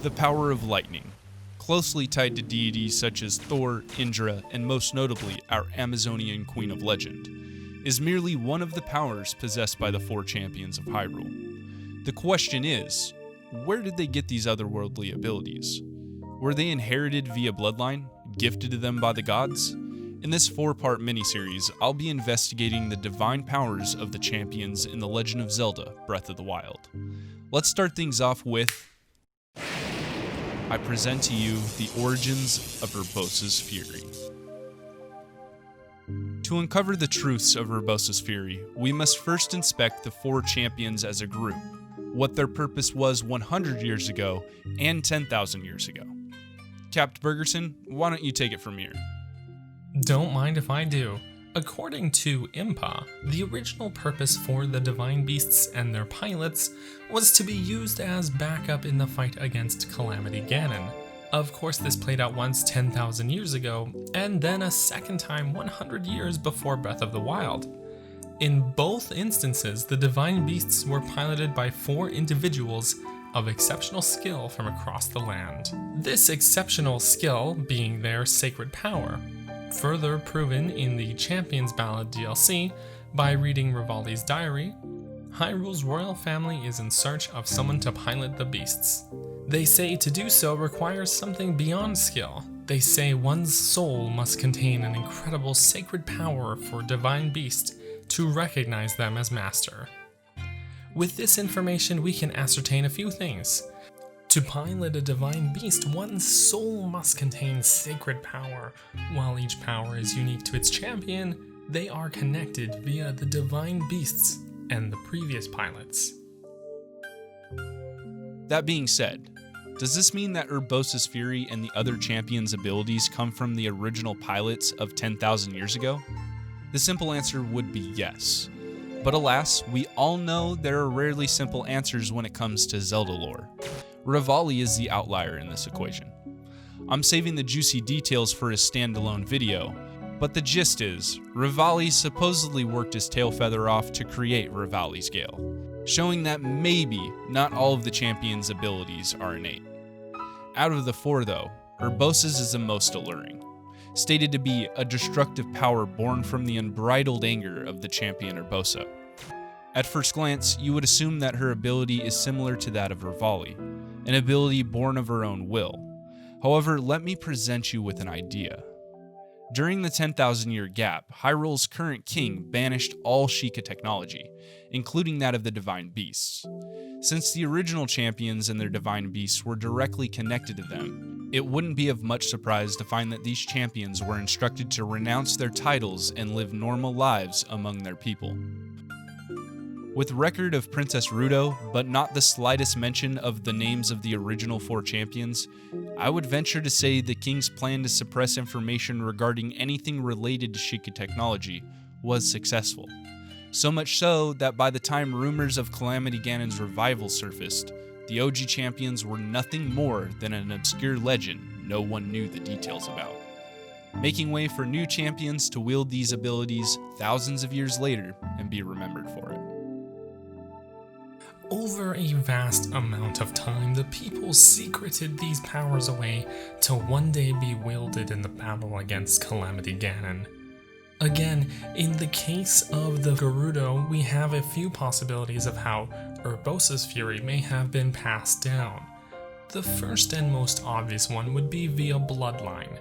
The power of lightning, closely tied to deities such as Thor, Indra, and most notably our Amazonian Queen of Legend, is merely one of the powers possessed by the four champions of Hyrule. The question is, where did they get these otherworldly abilities? Were they inherited via bloodline, gifted to them by the gods? In this 4-part miniseries, I'll be investigating the divine powers of the champions in The Legend of Zelda: Breath of the Wild. Let's start things off with... I present to you the origins of Urbosa's Fury. To uncover the truths of Urbosa's Fury, we must first inspect the four champions as a group, what their purpose was 100 years ago and 10,000 years ago. CaptBurgerson, why don't you take it from here? Don't mind if I do. According to Impa, the original purpose for the Divine Beasts and their pilots was to be used as backup in the fight against Calamity Ganon. Of course, this played out once 10,000 years ago, and then a second time 100 years before Breath of the Wild. In both instances, the Divine Beasts were piloted by 4 individuals of exceptional skill from across the land. This exceptional skill being their sacred power, further proven in the Champions Ballad DLC by reading Revali's diary. Hyrule's royal family is in search of someone to pilot the beasts. They say to do so requires something beyond skill. They say one's soul must contain an incredible sacred power for a divine beast to recognize them as master. With this information, we can ascertain a few things. To pilot a divine beast, one's soul must contain sacred power. While each power is unique to its champion, they are connected via the divine beasts and the previous pilots. That being said, does this mean that Urbosa's Fury and the other champions' abilities come from the original pilots of 10,000 years ago? The simple answer would be yes. But alas, we all know there are rarely simple answers when it comes to Zelda lore. Revali is the outlier in this equation. I'm saving the juicy details for his standalone video, but the gist is, Revali supposedly worked his tail feather off to create Revali's Gale, showing that maybe not all of the champion's abilities are innate. Out of the 4 though, Urbosa's is the most alluring, stated to be a destructive power born from the unbridled anger of the champion Urbosa. At first glance, you would assume that her ability is similar to that of Revali, an ability born of her own will. However, let me present you with an idea. During the 10,000-year gap, Hyrule's current king banished all Sheikah technology, including that of the Divine Beasts. Since the original champions and their Divine Beasts were directly connected to them, it wouldn't be of much surprise to find that these champions were instructed to renounce their titles and live normal lives among their people. With record of Princess Gerudo, but not the slightest mention of the names of the original 4 champions, I would venture to say the king's plan to suppress information regarding anything related to Sheikah technology was successful. So much so that by the time rumors of Calamity Ganon's revival surfaced, the OG champions were nothing more than an obscure legend no one knew the details about, making way for new champions to wield these abilities thousands of years later and be remembered for it. Over a vast amount of time, the people secreted these powers away to one day be wielded in the battle against Calamity Ganon. Again, in the case of the Gerudo, we have a few possibilities of how Urbosa's Fury may have been passed down. The first and most obvious one would be via bloodline.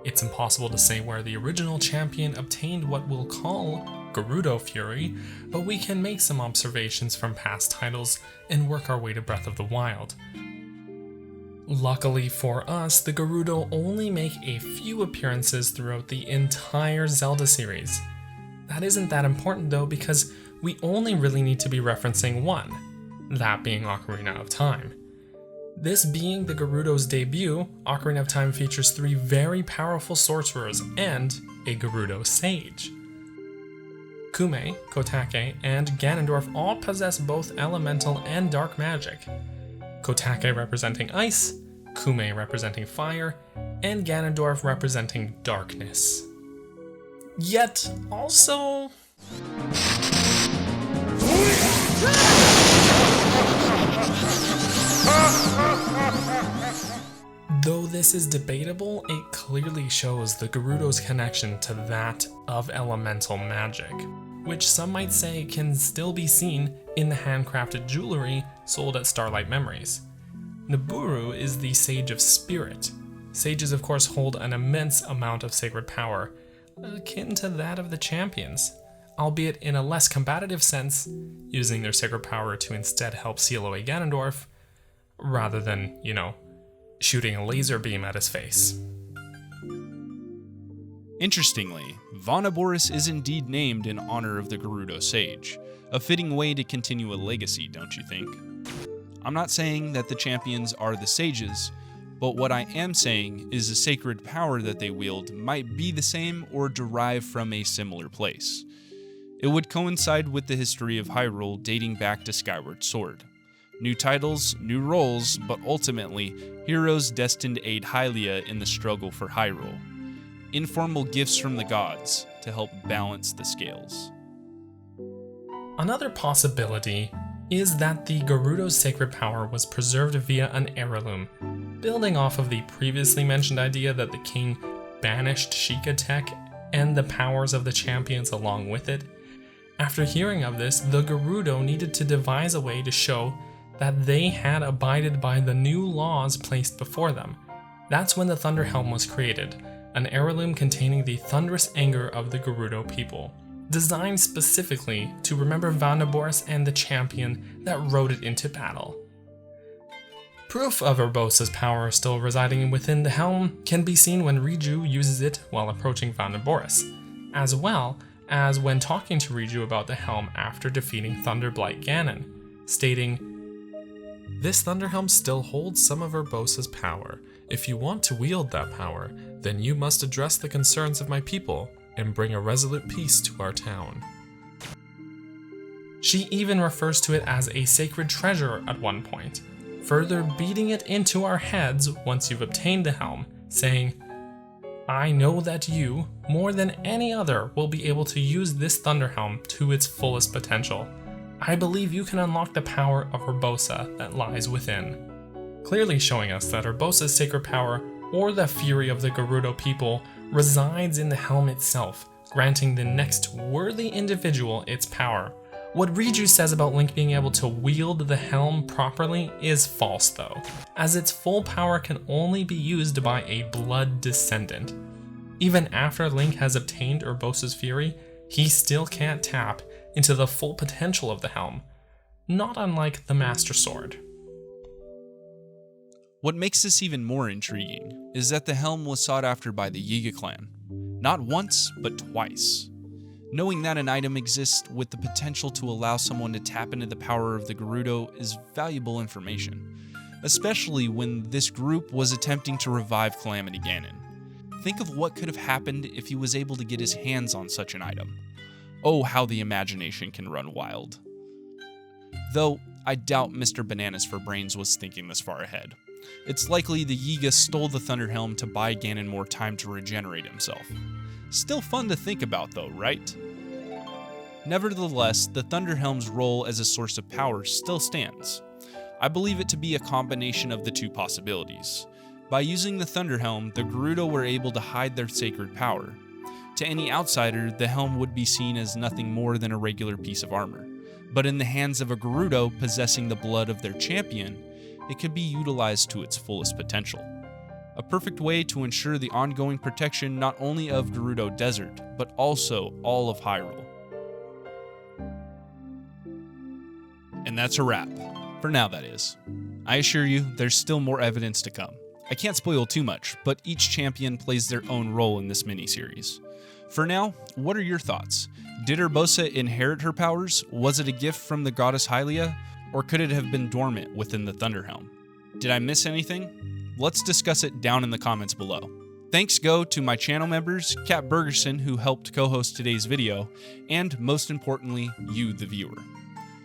It's impossible to say where the original champion obtained what we'll call Gerudo Fury, but we can make some observations from past titles and work our way to Breath of the Wild. Luckily for us, the Gerudo only make a few appearances throughout the entire Zelda series. That isn't that important though, because we only really need to be referencing one, that being Ocarina of Time. This being the Gerudo's debut, Ocarina of Time features 3 very powerful sorcerers and a Gerudo sage. Kume, Kotake, and Ganondorf all possess both elemental and dark magic. Kotake representing ice, Kume representing fire, and Ganondorf representing darkness. Yet also... this is debatable, it clearly shows the Gerudo's connection to that of elemental magic, which some might say can still be seen in the handcrafted jewelry sold at Starlight Memories. Nabooru is the Sage of Spirit. Sages of course hold an immense amount of sacred power, akin to that of the champions, albeit in a less combative sense, using their sacred power to instead help seal away Ganondorf, rather than, shooting a laser beam at his face. Interestingly, Vanaboris is indeed named in honor of the Gerudo Sage, a fitting way to continue a legacy, don't you think? I'm not saying that the champions are the sages, but what I am saying is the sacred power that they wield might be the same or derive from a similar place. It would coincide with the history of Hyrule dating back to Skyward Sword. New titles, new roles, but ultimately, heroes destined to aid Hylia in the struggle for Hyrule. Informal gifts from the gods to help balance the scales. Another possibility is that the Gerudo's sacred power was preserved via an heirloom, building off of the previously mentioned idea that the king banished Sheikah Tech and the powers of the champions along with it. After hearing of this, the Gerudo needed to devise a way to show that they had abided by the new laws placed before them. That's when the Thunderhelm was created, an heirloom containing the thunderous anger of the Gerudo people, designed specifically to remember Vanaboris and the champion that rode it into battle. Proof of Urbosa's power still residing within the helm can be seen when Riju uses it while approaching Vanaboris, as well as when talking to Riju about the helm after defeating Thunderblight Ganon, stating, "This Thunderhelm still holds some of Urbosa's power. If you want to wield that power, then you must address the concerns of my people and bring a resolute peace to our town." She even refers to it as a sacred treasure at one point, further beating it into our heads once you've obtained the helm, saying, "I know that you, more than any other, will be able to use this Thunderhelm to its fullest potential. I believe you can unlock the power of Urbosa that lies within." Clearly showing us that Urbosa's sacred power, or the fury of the Gerudo people, resides in the helm itself, granting the next worthy individual its power. What Riju says about Link being able to wield the helm properly is false though, as its full power can only be used by a blood descendant. Even after Link has obtained Urbosa's fury, he still can't tap into the full potential of the helm, not unlike the Master Sword. What makes this even more intriguing is that the helm was sought after by the Yiga clan, not once, but twice. Knowing that an item exists with the potential to allow someone to tap into the power of the Gerudo is valuable information, especially when this group was attempting to revive Calamity Ganon. Think of what could have happened if he was able to get his hands on such an item. Oh, how the imagination can run wild. Though, I doubt Mr. Bananas for Brains was thinking this far ahead. It's likely the Yiga stole the Thunderhelm to buy Ganon more time to regenerate himself. Still fun to think about though, right? Nevertheless, the Thunderhelm's role as a source of power still stands. I believe it to be a combination of the two possibilities. By using the Thunderhelm, the Gerudo were able to hide their sacred power. To any outsider, the helm would be seen as nothing more than a regular piece of armor. But in the hands of a Gerudo possessing the blood of their champion, it could be utilized to its fullest potential. A perfect way to ensure the ongoing protection not only of Gerudo Desert, but also all of Hyrule. And that's a wrap. For now, that is. I assure you, there's still more evidence to come. I can't spoil too much, but each champion plays their own role in this mini-series. For now, what are your thoughts? Did Urbosa inherit her powers? Was it a gift from the goddess Hylia? Or could it have been dormant within the Thunderhelm? Did I miss anything? Let's discuss it down in the comments below. Thanks go to my channel members, CaptBurgerson, who helped co-host today's video, and most importantly, you, the viewer.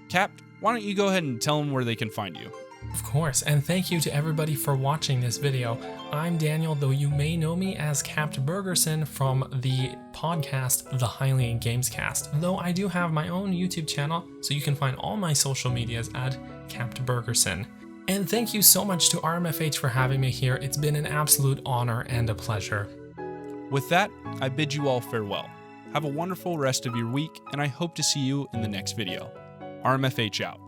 Capt, why don't you go ahead and tell them where they can find you? Of course, and thank you to everybody for watching this video. I'm Daniel, though you may know me as CaptBurgerson from the podcast The Hylian Gamescast, though I do have my own YouTube channel, so you can find all my social medias at CaptBurgerson. And thank you so much to RMFH for having me here. It's been an absolute honor and a pleasure. With that, I bid you all farewell. Have a wonderful rest of your week, and I hope to see you in the next video. RMFH out.